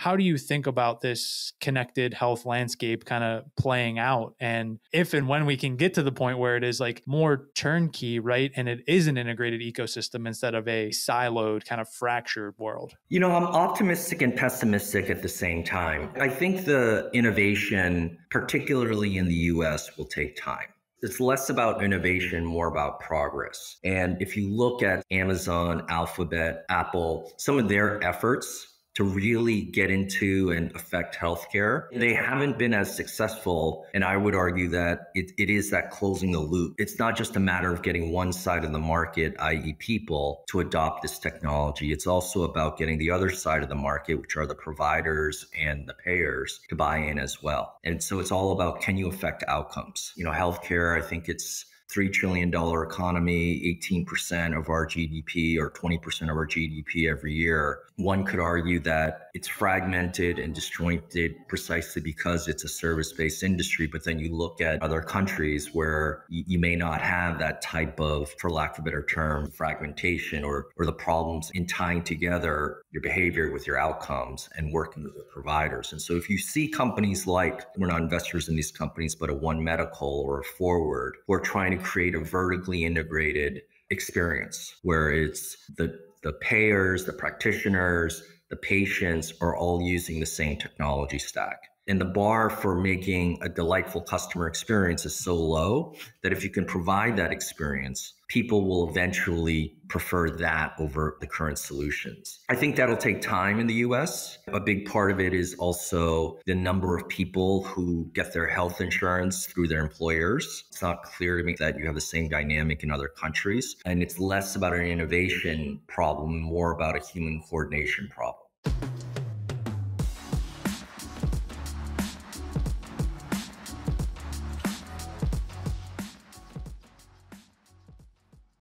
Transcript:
How do you think about this connected health landscape kind of playing out? And if and when we can get to the point where it is like more turnkey, right? And it is an integrated ecosystem instead of a siloed, kind of fractured world. I'm optimistic and pessimistic at the same time. I think the innovation, particularly in the US, will take time. It's less about innovation, more about progress. And if you look at Amazon, Alphabet, Apple, some of their efforts to really get into and affect healthcare, they haven't been as successful. And I would argue that it is that closing the loop. It's not just a matter of getting one side of the market, i.e. people, to adopt this technology. It's also about getting the other side of the market, which are the providers and the payers, to buy in as well. And so it's all about, can you affect outcomes? Healthcare, I think it's $3 trillion economy, 18% of our GDP or 20% of our GDP every year. One could argue that it's fragmented and disjointed precisely because it's a service-based industry. But then you look at other countries where you may not have that type of, for lack of a better term, fragmentation or the problems in tying together your behavior with your outcomes and working with the providers. And so if you see companies like, we're not investors in these companies, but a One Medical or a Forward, who are trying to create a vertically integrated experience where it's the payers, the practitioners, the patients are all using the same technology stack. And the bar for making a delightful customer experience is so low that if you can provide that experience, people will eventually prefer that over the current solutions. I think that'll take time in the US. A big part of it is also the number of people who get their health insurance through their employers. It's not clear to me that you have the same dynamic in other countries. And it's less about an innovation problem, more about a human coordination problem.